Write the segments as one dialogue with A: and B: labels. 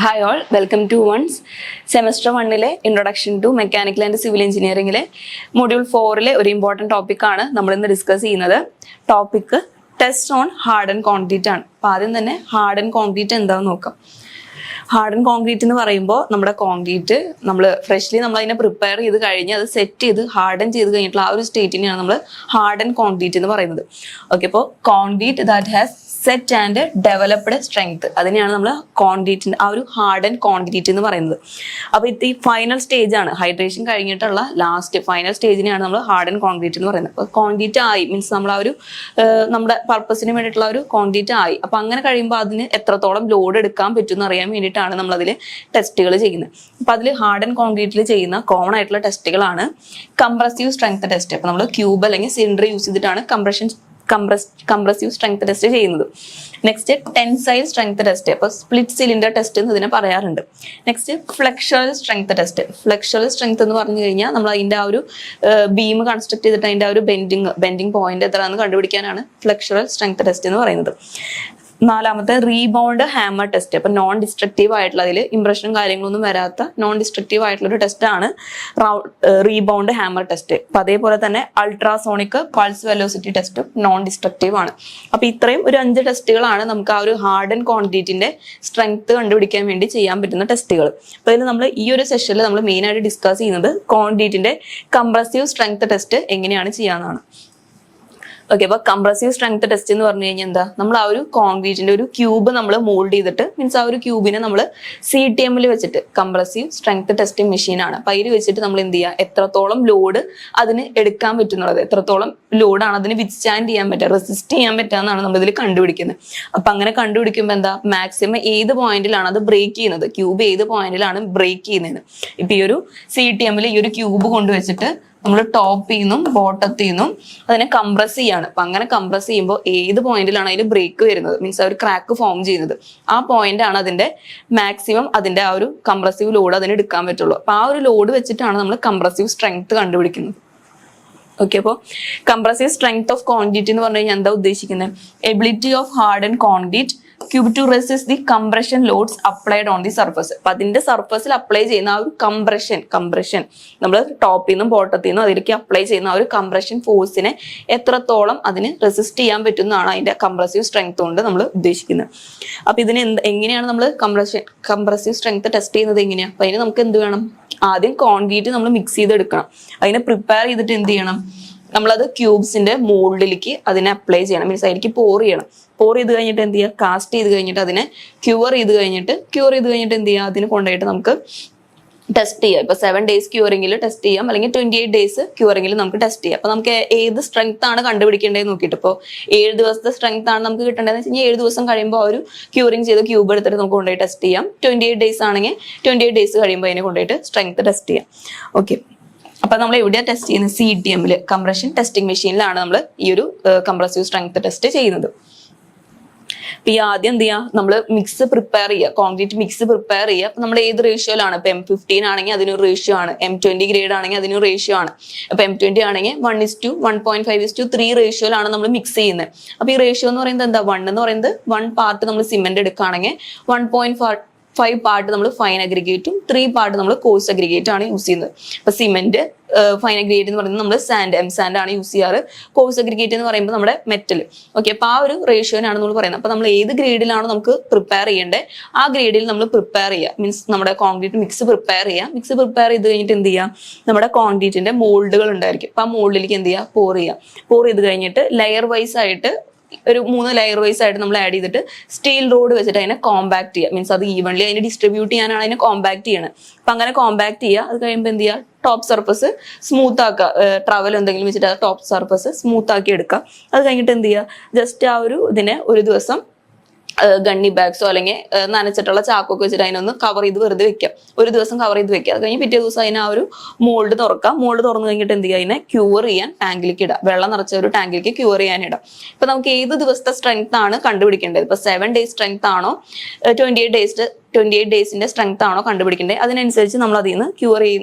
A: Hi all, welcome to once semester 1 introduction to mechanical and civil എഞ്ചിനീയറിംഗിലെ module 4 ഒരു important ടോപ്പിക്കാണ് നമ്മൾ ഇന്ന് ഡിസ്കസ് ചെയ്യുന്നത്. Topic test on hard and concrete ആണ്. അപ്പോൾ ആദ്യം തന്നെ ഹാർഡ് ആൻഡ് കോൺക്രീറ്റ് എന്താണെന്ന് നോക്കാം. ഹാർഡ് ആൻഡ് കോൺക്രീറ്റ് എന്ന് പറയുമ്പോൾ നമ്മുടെ കോൺക്രീറ്റ് നമ്മൾ ഫ്രഷ്ലി നമ്മൾ അതിനെ പ്രിപ്പയർ ചെയ്ത് കഴിഞ്ഞ് അത് സെറ്റ് ചെയ്ത് ഹാർഡൻ ചെയ്ത് കഴിഞ്ഞിട്ടുള്ള ആ ഒരു സ്റ്റേറ്റിനെയാണ് നമ്മൾ ഹാർഡ് ആൻഡ് കോൺക്രീറ്റ് എന്ന് പറയുന്നത്. ഓക്കെ, അപ്പോൾ concrete that has set and developed strength, അതിനെയാണ് നമ്മൾ കോൺക്രീറ്റിന്റെ ആ ഒരു ഹാർഡ് ആൻഡ് കോൺക്രീറ്റ് എന്ന് പറയുന്നത്. അപ്പോൾ ഇത് ഈ ഫൈനൽ സ്റ്റേജ് ആണ്, ഹൈഡ്രേഷൻ കഴിഞ്ഞിട്ടുള്ള ലാസ്റ്റ് ഫൈനൽ സ്റ്റേജിനെയാണ് നമ്മൾ ഹാർഡ് ആൻഡ് കോൺക്രീറ്റ് എന്ന് പറയുന്നത്. അപ്പോൾ കോൺക്രീറ്റ് ആയി മീൻസ് നമ്മൾ ആ ഒരു നമ്മുടെ പർപ്പസിന് വേണ്ടിയിട്ടുള്ള ഒരു കോൺക്രീറ്റ് ആയി. അപ്പോൾ അങ്ങനെ കഴിയുമ്പോൾ അതിന് എത്രത്തോളം ലോഡ് എടുക്കാൻ പറ്റും എന്ന് അറിയാൻ വേണ്ടിയിട്ടാണ് നമ്മൾ അതിൽ ടെസ്റ്റുകൾ ചെയ്യുന്നത്. അപ്പോൾ അതിൽ ഹാർഡ് ആൻഡ് കോൺക്രീറ്റിൽ ചെയ്യുന്ന കോമൺ ആയിട്ടുള്ള ടെസ്റ്റുകളാണ് കംപ്രസീവ് സ്ട്രെങ്ത് ടെസ്റ്റ്. അപ്പോൾ നമ്മൾ ക്യൂബ് അല്ലെങ്കിൽ സിലിണ്ടർ യൂസ് ചെയ്തിട്ടാണ് കംപ്രസീവ് സ്ട്രെങ്ത് ടെസ്റ്റ് ചെയ്യുന്നത്. നെക്സ്റ്റ് ടെൻസൈൽ സ്ട്രെങ്ത് ടെസ്റ്റ്, അപ്പോൾ സ്പ്ലിറ്റ് സിലിണ്ടർ ടെസ്റ്റ് എന്ന് ഇതിനെ പറയാറുണ്ട്. Next flexural strength test. Flexural strength എന്ന് പറഞ്ഞു കഴിഞ്ഞാൽ നമ്മൾ അതിന്റെ ആ ഒരു ബീം കൺസ്ട്രക്ട് ചെയ്തിട്ട് അതിന്റെ ആ ഒരു ബെൻഡിങ് പോയിന്റ് എത്രയാണെന്ന് കണ്ടുപിടിക്കാനാണ് ഫ്ലെക്ഷറൽ സ്ട്രെങ്ത് ടെസ്റ്റ് എന്ന് പറയുന്നത്. നാലാമത്തെ റീബൗണ്ട് ഹാമർ ടെസ്റ്റ്. അപ്പൊ നോൺ ഡിസ്ട്രക്റ്റീവ് ആയിട്ടുള്ള, അതിൽ ഇംപ്രഷനും കാര്യങ്ങളൊന്നും വരാത്ത നോൺ ഡിസ്ട്രക്റ്റീവ് ആയിട്ടുള്ള ഒരു ടെസ്റ്റ് ആണ് റീബൗണ്ട് ഹാമർ ടെസ്റ്റ്. അപ്പൊ അതേപോലെ തന്നെ അൾട്രാസോണിക് പൾസ് വെലോസിറ്റി ടെസ്റ്റും നോൺ ഡിസ്ട്രക്റ്റീവ് ആണ്. അപ്പൊ ഇത്രയും ഒരു 5 ടെസ്റ്റുകളാണ് നമുക്ക് ആ ഒരു ഹാർഡ് ആൻഡ് കോൺക്രീറ്റിന്റെ സ്ട്രെങ്ത് കണ്ടുപിടിക്കാൻ വേണ്ടി ചെയ്യാൻ പറ്റുന്ന ടെസ്റ്റുകൾ. അപ്പൊ ഇതിൽ നമ്മൾ ഈ ഒരു സെഷനിൽ നമ്മൾ മെയിൻ ആയിട്ട് ഡിസ്കസ് ചെയ്യുന്നത് കോൺക്രീറ്റിന്റെ കംപ്രസീവ് സ്ട്രെങ്ത് ടെസ്റ്റ് എങ്ങനെയാണ് ചെയ്യാന്നാണ്. ഓക്കെ, അപ്പൊ കംപ്രസീവ് സ്ട്രെങ്ത് ടെസ്റ്റ് എന്ന് പറഞ്ഞു കഴിഞ്ഞാൽ എന്താ, നമ്മൾ ആ ഒരു കോൺക്രീറ്റിന്റെ ഒരു ക്യൂബ് നമ്മൾ മോൾഡ് ചെയ്തിട്ട് മീൻസ് ആ ഒരു ക്യൂബിനെ നമ്മൾ CTM വെച്ചിട്ട്, കംപ്രസീവ് സ്ട്രെങ്ത് ടെസ്റ്റിംഗ് മെഷീൻ ആണ്. അപ്പൊ അതിൽ വെച്ചിട്ട് നമ്മൾ എന്ത് ചെയ്യുക, എത്രത്തോളം ലോഡ് അതിന് എടുക്കാൻ പറ്റുന്നുള്ളത്, എത്രത്തോളം ലോഡാണ് അതിന് വിത്ത്സ്റ്റാൻഡ് ചെയ്യാൻ പറ്റുക, റെസിസ്റ്റ് ചെയ്യാൻ പറ്റുക എന്നാണ് നമ്മൾ ഇതിൽ കണ്ടുപിടിക്കുന്നത്. അപ്പൊ അങ്ങനെ കണ്ടുപിടിക്കുമ്പോൾ എന്താ, മാക്സിമം ഏത് പോയിന്റിലാണ് അത് ബ്രേക്ക് ചെയ്യുന്നത്, ക്യൂബ് ഏത് പോയിന്റിലാണ് ബ്രേക്ക് ചെയ്യുന്നത്. ഇപ്പൊ ഈ ഒരു CTM ഈ ഒരു ക്യൂബ് കൊണ്ടുവച്ചിട്ട് നമ്മൾ ടോപ്പിൽ നിന്നും ബോട്ടത്തിൽ നിന്നും അതിനെ കംപ്രസ് ചെയ്യാണ്. അപ്പൊ അങ്ങനെ കംപ്രസ് ചെയ്യുമ്പോൾ ഏത് പോയിന്റിലാണ് അതിൽ ബ്രേക്ക് വരുന്നത്, മീൻസ് ആ ഒരു ക്രാക്ക് ഫോം ചെയ്യുന്നത്, ആ പോയിന്റ് ആണ് അതിന്റെ മാക്സിമം അതിന്റെ ആ ഒരു കംപ്രസീവ് ലോഡ് അതിന് എടുക്കാൻ പറ്റുള്ളൂ. അപ്പൊ ആ ഒരു ലോഡ് വെച്ചിട്ടാണ് നമ്മൾ കംപ്രസീവ് സ്ട്രെങ്ത് കണ്ടുപിടിക്കുന്നത്. ഓക്കെ, അപ്പോൾ കംപ്രസീവ് സ്ട്രെങ്ത് ഓഫ് കോൺക്രീറ്റ് എന്ന് പറഞ്ഞു കഴിഞ്ഞാൽ എന്താ ഉദ്ദേശിക്കുന്നത്, ability of hard and concrete cube to resist the compression loads applied on the surface. അപ്പൊ അതിന്റെ സർഫസിൽ അപ്ലൈ ചെയ്യുന്ന ആ ഒരു കംപ്രഷൻ നമ്മൾ ടോപ്പിൽ നിന്നും ബോട്ടത്തിൽ നിന്നും അതിലേക്ക് അപ്ലൈ ചെയ്യുന്ന ആ ഒരു കംപ്രഷൻ ഫോഴ്സിനെ എത്രത്തോളം അതിന് റെസിസ്റ്റ് ചെയ്യാൻ പറ്റുന്നതാണ് അതിന്റെ കംപ്രസീവ് സ്ട്രെങ്ത് കൊണ്ട് നമ്മൾ ഉദ്ദേശിക്കുന്നത്. അപ്പൊ ഇതിന് എങ്ങനെയാണ് നമ്മൾ കംപ്രസീവ് സ്ട്രെങ്ത് ടെസ്റ്റ് ചെയ്യുന്നത് എങ്ങനെയാണ്, അപ്പൊ അതിന് നമുക്ക് എന്ത് വേണം, ആദ്യം കോൺക്രീറ്റ് നമ്മൾ മിക്സ് ചെയ്തെടുക്കണം. അതിനെ പ്രിപ്പയർ ചെയ്തിട്ട് എന്ത് ചെയ്യണം, നമ്മളത് ക്യൂബ്സിന്റെ മോൾഡിലേക്ക് അതിനെ അപ്ലൈ ചെയ്യണം, മീൻസ് അതിലേക്ക് പോർ ചെയ്യണം. പോർ ചെയ്ത് കഴിഞ്ഞിട്ട് എന്ത് ചെയ്യുക, കാസ്റ്റ് ചെയ്ത് കഴിഞ്ഞിട്ട് അതിനെ ക്യൂർ ചെയ്ത് കഴിഞ്ഞിട്ട് എന്ത് ചെയ്യുക, അതിന് കൊണ്ടുപോയിട്ട് നമുക്ക് ടെസ്റ്റ് ചെയ്യാം. ഇപ്പൊ 7 ഡേയ്സ് ക്യൂറിംഗിൽ ടെസ്റ്റ് ചെയ്യാം, അല്ലെങ്കിൽ 28 ഡേയ്സ് ക്യൂറിംഗിൽ നമുക്ക് ടെസ്റ്റ് ചെയ്യാം. അപ്പൊ നമുക്ക് ഏത് സ്ട്രെങ്ത് ആണ് കണ്ടുപിടിക്കേണ്ടത് നോക്കിയിട്ട്, ഇപ്പോൾ 7 ദിവസത്തെ സ്ട്രെങ്ത് ആണ് നമുക്ക് കിട്ടേണ്ടതെന്ന് വെച്ച് കഴിഞ്ഞാൽ 7 ദിവസം കഴിയുമ്പോൾ ഒരു ക്യൂറിംഗ് ചെയ്ത് ക്യൂബ് എടുത്തിട്ട് നമുക്ക് കൊണ്ടുപോയി ടെസ്റ്റ് ചെയ്യാം. 28 ഡേയ്സ് ആണെങ്കിൽ 28 ഡേയ്സ് കഴിയുമ്പോൾ അതിനെ കൊണ്ടുപോയിട്ട് സ്ട്രെങ്ത് ടെസ്റ്റ് ചെയ്യാം. ഓക്കെ, അപ്പൊ നമ്മൾ എവിടെയാണ് ടെസ്റ്റ് ചെയ്യുന്നത്, CTM കംപ്രഷൻ ടെസ്റ്റിംഗ് മെഷീനിലാണ് നമ്മൾ ഈ ഒരു കംപ്രസീവ് സ്ട്രെങ്ത് ടെസ്റ്റ് ചെയ്യുന്നത്. അപ്പൊ ഈ ആദ്യം എന്ത് ചെയ്യുക, നമ്മൾ മിക്സ് പ്രിപ്പയർ ചെയ്യുക, കോൺക്രീറ്റ് മിക്സ് പ്രിപ്പയർ ചെയ്യുക. അപ്പൊ നമ്മൾ ഏത് റേഷ്യോയിലാണ്, ഇപ്പൊ M15 ആണെങ്കിൽ അതിനൊരു റേഷ്യോ ആണ്, M20 ഗ്രേഡ് ആണെങ്കിൽ അതിനൊരു റേഷ്യോ ആണ്. അപ്പൊ M20 ആണെങ്കിൽ 1:1.5:3 റേഷ്യോയിലാണ് നമ്മൾ മിക്സ് ചെയ്യുന്നത്. അപ്പൊ ഈ റേഷ്യോ എന്ന് പറയുന്നത് എന്താ, 1 എന്ന് പറയുന്നത് 1 പാർട്ട് നമ്മൾ സിമെന്റ് എടുക്കുകയാണെങ്കിൽ 1.5 പാർട്ട് നമ്മൾ ഫൈൻ അഗ്രിഗേറ്റും 3 പാർട്ട് നമ്മൾ കോഴ്സ് അഗ്രിഗേറ്റ് ആണ് യൂസ് ചെയ്യുന്നത്. അപ്പൊ സിമെന്റ് ഫൈൻ അഗ്രിഗേറ്റ് എന്ന് പറയുന്നത് നമ്മൾ എം സാൻഡ് ആണ് യൂസ് ചെയ്യാറ്. കോഴ്സ് അഗ്രിഗേറ്റ് എന്ന് പറയുമ്പോൾ നമ്മുടെ മെറ്റൽ. ഓക്കെ, അപ്പൊ ആ ഒരു റേഷ്യോനാണ് നമ്മൾ പറയുന്നത്. അപ്പൊ നമ്മൾ ഏത് ഗ്രേഡിലാണ് നമുക്ക് പ്രിപ്പയർ ചെയ്യേണ്ടത്, ആ ഗ്രേഡിൽ നമ്മൾ പ്രിപ്പയർ ചെയ്യുക, മീൻസ് നമ്മുടെ കോൺക്രീറ്റ് മിക്സ് പ്രിപ്പയർ ചെയ്യുക. മിക്സ് പ്രിപ്പയർ ചെയ്ത് കഴിഞ്ഞിട്ട് എന്ത് ചെയ്യുക, നമ്മുടെ കോൺക്രീറ്റിന്റെ മോൾഡുകൾ ഉണ്ടായിരിക്കും. അപ്പൊ ആ മോൾഡിലേക്ക് എന്ത് ചെയ്യുക, പോർ ചെയ്യുക. പോർ ചെയ്ത് കഴിഞ്ഞിട്ട് ലെയർ വൈസ് ആയിട്ട് ഒരു 3 ലെയർ വൈസ് ആയിട്ട് നമ്മൾ ആഡ് ചെയ്തിട്ട് സ്റ്റീൽ റോഡ് വെച്ചിട്ട് അതിനെ കോമ്പാക്ട് ചെയ്യുക, മീൻസ് അത് ഈവൻലി അതിനെ ഡിസ്ട്രിബ്യൂട്ട് ചെയ്യാനാണ് അതിനെ കോമ്പാക്ട് ചെയ്യണം. അപ്പൊ അങ്ങനെ കോമ്പാക്ട് ചെയ്യുക. അത് കഴിയുമ്പോൾ എന്ത് ചെയ്യുക, ടോപ്പ് സർഫസ് സ്മൂത്ത് ആക്കുക, ട്രവൽ എന്തെങ്കിലും വെച്ചിട്ട് ആ ടോപ്പ് സർഫസ് സ്മൂത്ത് ആക്കി എടുക്കുക. അത് കഴിഞ്ഞിട്ട് എന്ത് ചെയ്യുക, ജസ്റ്റ് ആ ഒരു ഇതിനെ ഒരു ദിവസം ഗണ്ണി ബാഗ്സോ അല്ലെങ്കിൽ നനച്ചിട്ടുള്ള ചാക്കൊക്കെ വെച്ചിട്ട് അതിനൊന്ന് കവർ ചെയ്ത് വെറുതെ വെക്കാം, ഒരു ദിവസം കവർ ചെയ്ത് വെക്കുക. അത് കഴിഞ്ഞ് പിറ്റേ ദിവസം അതിനെ ആ ഒരു മോൾഡ് തുറക്കാം. മോൾഡ് തുറന്നു കഴിഞ്ഞിട്ട് എന്ത് ചെയ്യുക, അതിനെ ക്യൂർ ചെയ്യാൻ ടാങ്കിലേക്ക് ഇടാം, വെള്ളം നിറച്ച ഒരു ടാങ്കിലേക്ക് ക്യൂർ ചെയ്യാൻ ഇടാം. ഇപ്പൊ നമുക്ക് ഏത് ദിവസത്തെ സ്ട്രെങ്ത് ആണ് കണ്ടുപിടിക്കേണ്ടത്, ഇപ്പൊ 7 ഡേയ്സ് സ്ട്രെങ്ത് ആണോ 28 ഡേയ്സിന്റെ സ്ട്രെങ്ത് ആണോ കണ്ടുപിടിക്കേണ്ടത്, അതിനനുസരിച്ച് നമ്മൾ അതിൽ നിന്ന്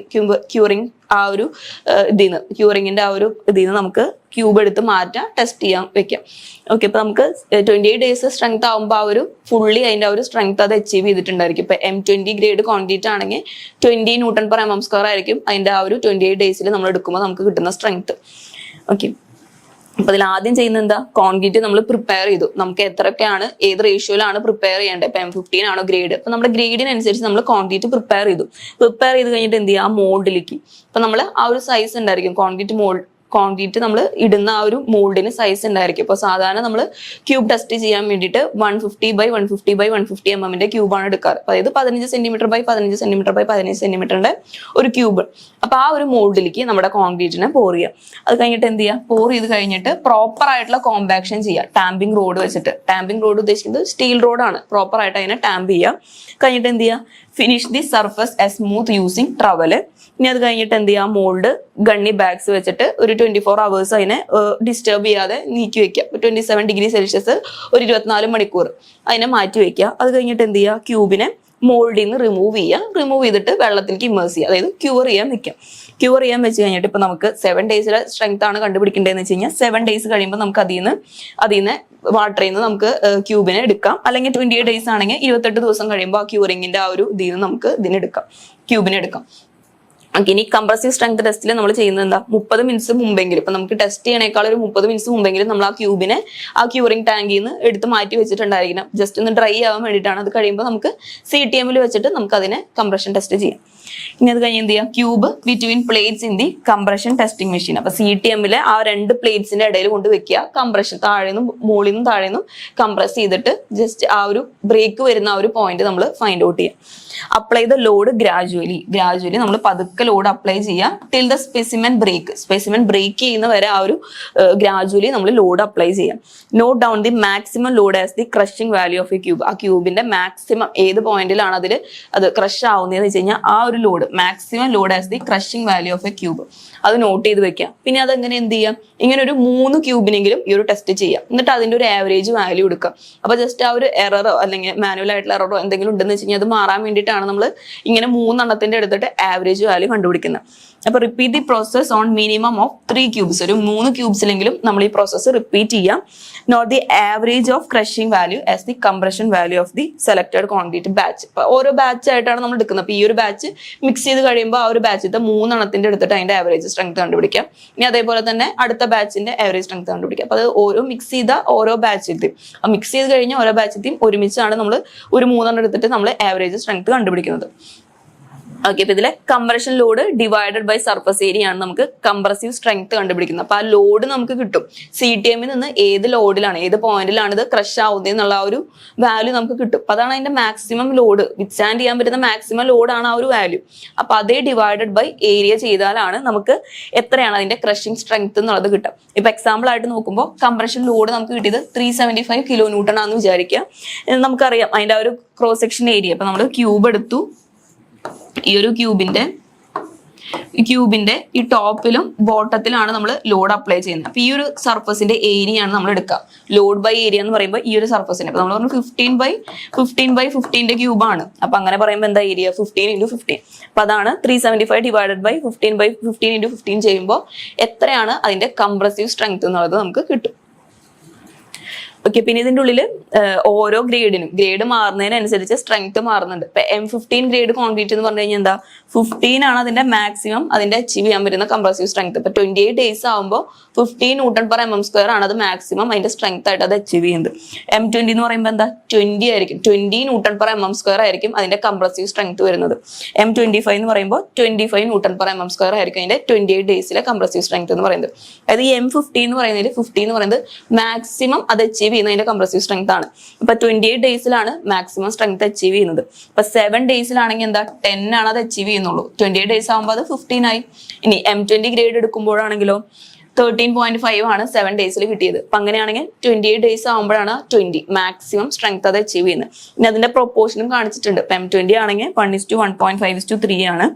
A: ക്യൂറിംഗ് ആ ഒരു ഇതിന്ന് ക്യൂറിങ്ങിന്റെ ആ ഒരു ഇതിന്ന് നമുക്ക് ക്യൂബ് എടുത്ത് മാറ്റാം, ടെസ്റ്റ് ചെയ്യാൻ വെക്കാം. ഓക്കെ, ഇപ്പൊ നമുക്ക് 28 ഡേയ്സ് സ്ട്രെങ്ത് ആകുമ്പോൾ ആ ഒരു ഫുള്ളി അതിന്റെ ആ ഒരു സ്ട്രെങ്ത് അത് അച്ചീവ് ചെയ്തിട്ടുണ്ടായിരിക്കും. ഇപ്പൊ M20 ഗ്രേഡ് കോൺക്രീറ്റ് ആണെങ്കിൽ 20 Nm/mm² ആയിരിക്കും അതിന്റെ ആ ഒരു 28 ഡേയ്സിൽ നമ്മൾ എടുക്കുമ്പോൾ നമുക്ക് കിട്ടുന്ന സ്ട്രെങ്ത്. ഓക്കെ, അപ്പൊ അതിൽ ആദ്യം ചെയ്യുന്നത് എന്താ, കോൺക്രീറ്റ് നമ്മൾ പ്രിപ്പയർ ചെയ്തു. നമുക്ക് എത്രയൊക്കെയാണ് ഏത് റേഷ്യോയിലാണ് പ്രിപ്പയർ ചെയ്യേണ്ടത്. ഇപ്പൊ M15 ആണോ ഗ്രേഡ്, അപ്പൊ നമ്മുടെ ഗ്രേഡിനനുസരിച്ച് നമ്മൾ കോൺക്രീറ്റ് പ്രിപ്പയർ ചെയ്തു. പ്രിപ്പയർ ചെയ്ത് കഴിഞ്ഞിട്ട് എന്ത് ചെയ്യുക, മോൾഡിലേക്ക് ഇപ്പൊ നമ്മൾ ആ ഒരു സൈസ് ഉണ്ടായിരിക്കും കോൺക്രീറ്റ് നമ്മൾ ഇടുന്ന ആ ഒരു മോൾഡിന് സൈസ് ഉണ്ടായിരിക്കും. ഇപ്പോൾ സാധാരണ നമ്മൾ ക്യൂബ് ടെസ്റ്റ് ചെയ്യാൻ വേണ്ടിയിട്ട് 150x150x150 mm ക്യൂബാണ് എടുക്കാറ്. അതായത് 15 cm x 15 cm x 15 cm ഒരു ക്യൂബ്. അപ്പൊ ആ ഒരു മോൾഡിലേക്ക് നമ്മുടെ കോൺക്രീറ്റിനെ പോർ ചെയ്യുക. അത് കഴിഞ്ഞിട്ട് എന്ത് ചെയ്യുക, പോർ ചെയ്ത് കഴിഞ്ഞിട്ട് പ്രോപ്പർ ആയിട്ടുള്ള കോമ്പാക്ഷൻ ചെയ്യുക ടാമ്പിംഗ് റോഡ് വെച്ചിട്ട്. ടാമ്പിംഗ് റോഡ് ഉദ്ദേശിക്കുന്നത് സ്റ്റീൽ റോഡാണ്. പ്രോപ്പർ ആയിട്ട് അതിനെ ടാമ്പ് ചെയ്യുക. കഴിഞ്ഞിട്ട് എന്ത് ചെയ്യുക, finish the surface as smooth using ട്രവല്. ഇനി അത് കഴിഞ്ഞിട്ട് എന്ത് ചെയ്യുക, മോൾഡ് ഗണ്ണി ബാഗ്സ് വെച്ചിട്ട് ഒരു 24 hours അതിനെ ഡിസ്റ്റർബ് ചെയ്യാതെ നീക്കി വെക്കുക. 27 degree Celsius ഒരു 24 മണിക്കൂർ അതിനെ മാറ്റി വെക്കുക. അത് കഴിഞ്ഞിട്ട് എന്ത് ചെയ്യുക, ക്യൂബിനെ മോൾഡിൽ നിന്ന് റിമൂവ് ചെയ്തിട്ട് വെള്ളത്തിലേക്ക് ഇമേഴ്സ് ചെയ്യുക. അതായത് ക്യൂർ ചെയ്യാൻ വെക്കാം. ക്യൂർ ചെയ്യാൻ വെച്ച് കഴിഞ്ഞിട്ട് ഇപ്പൊ നമുക്ക് 7 days സ്ട്രെങ്ത് ആണ് കണ്ടുപിടിക്കേണ്ടതെന്ന് വെച്ച് കഴിഞ്ഞാൽ 7 days കഴിയുമ്പോൾ നമുക്ക് അതിൽ നിന്ന് വാട്ടറിൽ നിന്ന് നമുക്ക് ക്യൂബിനെ എടുക്കാം. അല്ലെങ്കിൽ 28 days ആണെങ്കിൽ 28 ദിവസം കഴിയുമ്പോൾ ആ ക്യൂറിങ്ങിന്റെ ആ ഒരു ഇതിൽ നിന്ന് നമുക്ക് ക്യൂബിനെ എടുക്കാം. ഇനി കംപ്രസീവ് സ്ട്രെങ്ത് ടെസ്റ്റിൽ നമ്മൾ ചെയ്യുന്നത് എന്താ, 30 minutes മുമ്പെങ്കിലും, ഇപ്പൊ നമുക്ക് ടെസ്റ്റ് ചെയ്യണേക്കാൾ ഒരു 30 minutes മുമ്പെങ്കിലും നമ്മൾ ആ ക്യൂബിനെ ആ ക്യൂറിംഗ് ടാങ്കിൽ നിന്ന് എടുത്ത് മാറ്റി വെച്ചിട്ടുണ്ടായിരിക്കണം. ജസ്റ്റ് ഒന്ന് ഡ്രൈ ആവാൻ വേണ്ടിയിട്ടാണ്. അത് കഴിയുമ്പോൾ നമുക്ക് CTM വെച്ചിട്ട് നമുക്ക് അതിനെ കംപ്രഷൻ ടെസ്റ്റ് ചെയ്യാം. ഇനി അത് കഴിഞ്ഞ് എന്ത് ചെയ്യാം, cube between plates in the compression testing machine. അപ്പൊ CTM ആ 2 പ്ലേറ്റ്സിന്റെ ഇടയിൽ കൊണ്ട് വെക്കുക. കംപ്രഷൻ മുകളിൽ നിന്നും താഴെ നിന്നും കംപ്രസ് ചെയ്തിട്ട് ജസ്റ്റ് ആ ഒരു ബ്രേക്ക് വരുന്ന ആ ഒരു പോയിന്റ് നമ്മൾ ഫൈൻഡ് ഔട്ട് ചെയ്യാം. അപ്ലൈ ദ ലോഡ് ഗ്രാജുവലി നമ്മൾ പതുക്കെ ലോഡ് അപ്ലൈ ചെയ്യാം. ടിൽ ദ സ്പെസിമെൻ ബ്രേക്ക് ചെയ്യുന്ന വരെ ആ ഒരു ഗ്രാജുവലി നമ്മൾ ലോഡ് അപ്ലൈ ചെയ്യാം. Note down the maximum load as the crushing value of A cube. ആ ക്യൂബിന്റെ മാക്സിമം ഏത് പോയിന്റിലാണ് അത് ക്രഷ് ആവുന്നതെന്ന് വെച്ച് കഴിഞ്ഞാൽ ആ ഒരു load maximum load as the crushing value of A cube അത് നോട്ട് ചെയ്ത് വെക്കാം. പിന്നെ അതെങ്ങനെ എന്ത് ചെയ്യാം, ഇങ്ങനെ ഒരു 3 ക്യൂബിനെങ്കിലും ഈ ഒരു ടെസ്റ്റ് ചെയ്യാം. എന്നിട്ട് അതിന്റെ ഒരു ആവറേജ് വാല്യൂ എടുക്കാം. അപ്പൊ ജസ്റ്റ് ആ ഒരു എററോ അല്ലെങ്കിൽ മാനുവൽ ആയിട്ടുള്ള എററോ എന്തെങ്കിലും ഉണ്ടെന്ന് വെച്ച് കഴിഞ്ഞാൽ അത് മാറാൻ വേണ്ടിയിട്ടാണ് നമ്മൾ ഇങ്ങനെ 3 എണ്ണത്തിന്റെ എടുത്തിട്ട് ആവറേജ് വാല്യൂ കണ്ടുപിടിക്കുന്നത്. അപ്പൊ repeat the process on minimum of 3 cubes. ഒരു 3 ക്യൂബ്സിലെങ്കിലും നമ്മൾ ഈ പ്രോസസ്സ് റിപ്പീറ്റ് ചെയ്യാം. Note the average of crushing value as the compression value of the selected concrete batch. അപ്പൊ ഓരോ ബാച്ച് ആയിട്ടാണ് നമ്മൾ എടുക്കുന്നത്. അപ്പൊ ഈ ഒരു ബാച്ച് മിക്സ് ചെയ്ത് കഴിയുമ്പോൾ ആ ഒരു ബാച്ചിന്റെ 3 എണ്ണത്തിന്റെ എടുത്തിട്ട് അതിന്റെ ആവറേജ് സ്ട്രെങ്ത് കണ്ടുപിടിക്കാം. ഇനി അതേപോലെ തന്നെ അടുത്ത ബാച്ചിന്റെ ആവറേജ് സ്ട്രെങ്ത് കണ്ടുപിടിക്കാം. അപ്പൊ അത് ഓരോ മിക്സ് ചെയ്ത ഓരോ ബാച്ചിന്റെയും മിക്സ് ചെയ്ത് കഴിഞ്ഞ ഓരോ ബാച്ചിന്റെയും ഒരുമിച്ചാണ് നമ്മൾ ഒരു 3 എണ്ണം എടുത്തിട്ട് നമ്മൾ ആവറേജ് സ്ട്രെങ്ത് കണ്ടുപിടിക്കുന്നത്. ഓക്കെ, അപ്പൊ ഇതിലെ compression load divided by surface area ആണ് നമുക്ക് കംപ്രസീവ് സ്ട്രെങ്ത് കണ്ടുപിടിക്കുന്നത്. അപ്പൊ ആ ലോഡ് നമുക്ക് കിട്ടും. CTM നിന്ന് ഏത് ലോഡിലാണ് ഏത് പോയിന്റിലാണ് ഇത് ക്രഷ് ആവുന്നത് എന്നുള്ള ആ ഒരു വാല്യൂ നമുക്ക് കിട്ടും. അപ്പൊ അതാണ് അതിന്റെ മാക്സിമം ലോഡ്, വിത്ത്സ്റ്റാൻഡ് ചെയ്യാൻ പറ്റുന്ന മാക്സിമം ലോഡാണ് ആ ഒരു വാല്യൂ. അപ്പൊ അതേ ഡിവൈഡഡ് ബൈ ഏരിയ ചെയ്താലാണ് നമുക്ക് എത്രയാണ് അതിന്റെ ക്രഷിംഗ് സ്ട്രെങ്ത് എന്നുള്ളത് കിട്ടും. ഇപ്പൊ എക്സാമ്പിൾ ആയിട്ട് നോക്കുമ്പോൾ കംപ്രഷൻ ലോഡ് നമുക്ക് കിട്ടിയത് 375 kN ആണെന്ന് വിചാരിക്കുക. നമുക്കറിയാം അതിന്റെ ആ ഒരു ക്രോസ് സെക്ഷൻ ഏരിയ. അപ്പൊ നമ്മൾ ക്യൂബ് എടുത്തു. ഈ ഒരു ക്യൂബിന്റെ ഈ ടോപ്പിലും ബോട്ടത്തിലാണ് നമ്മൾ ലോഡ് അപ്ലൈ ചെയ്യുന്നത്. അപ്പൊ ഈ ഒരു സർഫസിന്റെ ഏരിയ ആണ് നമ്മൾ എടുക്കുക. ലോഡ് ബൈ ഏരിയ എന്ന് പറയുമ്പോൾ ഈ ഒരു സർഫസിന്റെ അപ്പൊ നമ്മൾ പറഞ്ഞു 15/15 ക്യൂബാണ്. അപ്പൊ അങ്ങനെ പറയുമ്പോൾ എന്താ ഏരിയ 15x15. അപ്പൊ അതാണ് 375 ഡിവൈഡഡ് ബൈ 15/15 ചെയ്യുമ്പോൾ എത്രയാണ് അതിന്റെ കംപ്രസീവ് സ്ട്രെങ്ത് എന്നുള്ളത് നമുക്ക് കിട്ടും. ഓക്കെ, പിന്നെ ഇതിന്റെ ഉള്ളിൽ ഓരോ ഗ്രേഡ് മാറുന്നതിനനുസരിച്ച് സ്ട്രെങ്ത് മാറുന്നുണ്ട്. ഇപ്പൊ M15 ഗ്രേഡ് കോൺക്രീറ്റ് എന്ന് പറഞ്ഞു കഴിഞ്ഞാൽ എന്താ 15 ആണ് അതിന്റെ മാക്സിമം അതിന്റെ അച്ചീവ് ചെയ്യാൻ പറ്റുന്ന കംപ്രസീവ് സ്ട്രെങ്ത്. ഇപ്പൊ 28 days ആകുമ്പോൾ 15 Nm/mm² ആണ് അത് മാക്സിമം അതിന്റെ സ്ട്രെങ്ത് ആയിട്ട് അത് അച്ചീവ് ചെയ്യുന്നത്. M20 എന്ന് പറയുമ്പോൾ എന്താ 20 ആയിരിക്കും. 20 Nm/mm² ആയിരിക്കും അതിന്റെ കംപ്രസീവ് സ്ട്രെങ്ത് വരുന്നത്. M25 എന്ന് പറയുമ്പോൾ 25 Nm/mm² ആയിരിക്കും അതിന്റെ 28 days കംപ്രസീവ് സ്ട്രെങ്ത് എന്ന് പറയുന്നത്. അതായത് ഈ M50 എന്ന് പറയുന്നത് മാക്സിമം അത് അച്ചീവ് ചെയ്യുന്നതിന്റെ കംപ്രസീവ് സ്ട്രെങ്ത് ആണ്. ഇപ്പൊ 28 days മാക്സിമം സ്ട്രെങ്ത് അച്ചീവ് ചെയ്യുന്നത്. ഇപ്പൊ 7 days എന്താ 10 ആണ് അത് അച്ചീവ് ചെയ്യുന്നുള്ളൂ. 28 days ആകുമ്പോൾ അത് 15 ആയി. ഇനി M20 ഗ്രേഡ് എടുക്കുമ്പോഴാണെങ്കിലോ 13.5 ആണ് 7 days കിട്ടിയത്. അപ്പൊ അങ്ങനെയാണെങ്കിൽ 28 days ആകുമ്പോഴാണ് 20 മാക്സിമം സ്ട്രെങ്ത് അത് അച്ചീവ് ചെയ്യുന്നത്. ഇനി അതിന്റെ പ്രൊപ്പോർഷനും കാണിച്ചിട്ടുണ്ട്. ഇപ്പൊ M20 ആണെങ്കിൽ 1:1.5:3 ആണ്.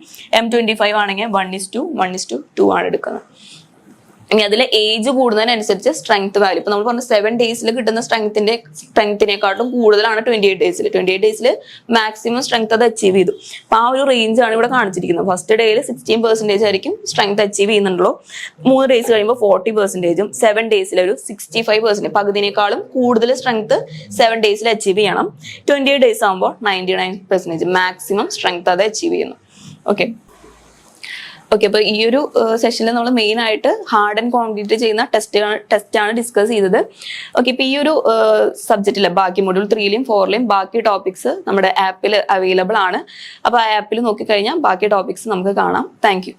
A: M25 ആണെങ്കിൽ 1:1:2 ആണ് എടുക്കുന്നത്. ഇനി അതിലെ ഏജ് കൂടുന്നതിനനുസരിച്ച് സ്ട്രെങ്ത് വാല്യൂ, ഇപ്പൊ നമ്മൾ പറഞ്ഞ 7 days കിട്ടുന്ന സ്ട്രെങ്തിനെക്കാട്ടും കൂടുതലാണ് 28 days. 28 days മാക്സിമം സ്ട്രെങ്ത് അത് അച്ചീവ് ചെയ്തു. അപ്പൊ ആ ഒരു റേഞ്ച് ആണ് ഇവിടെ കാണിച്ചിരിക്കുന്നത്. ഫസ്റ്റ് ഡേയിൽ 16% ആയിരിക്കും സ്ട്രെങ്ത് അച്ചീവ് ചെയ്യുന്നുണ്ടല്ലോ. 3 days കഴിയുമ്പോൾ 40%, 7 days ഒരു 65%, പകുതിനേക്കാളും കൂടുതൽ സ്ട്രെങ്ത് 7 days അച്ചീവ് ചെയ്യണം. 28 days ആകുമ്പോൾ 99% മാക്സിമം സ്ട്രെങ്ത് അത് അച്ചീവ് ചെയ്യുന്നു. ഓക്കെ, അപ്പൊ ഈ ഒരു സെഷനിൽ നമ്മൾ മെയിൻ ആയിട്ട് ഹാർഡ് ആൻഡ് കോൺക്രീറ്റ് ചെയ്യുന്ന ടെസ്റ്റാണ് ഡിസ്കസ് ചെയ്തത്. ഓക്കെ, ഇപ്പൊ ഈ ഒരു സബ്ജക്റ്റിലെ ബാക്കി മൊഡ്യൂൾ 3-ലെയും 4-ലെയും ബാക്കി ടോപ്പിക്സ് നമ്മുടെ ആപ്പിൽ അവൈലബിൾ ആണ്. അപ്പൊ ആ ആപ്പിൽ നോക്കിക്കഴിഞ്ഞാൽ ബാക്കി ടോപ്പിക്സ് നമുക്ക് കാണാം. Thank you.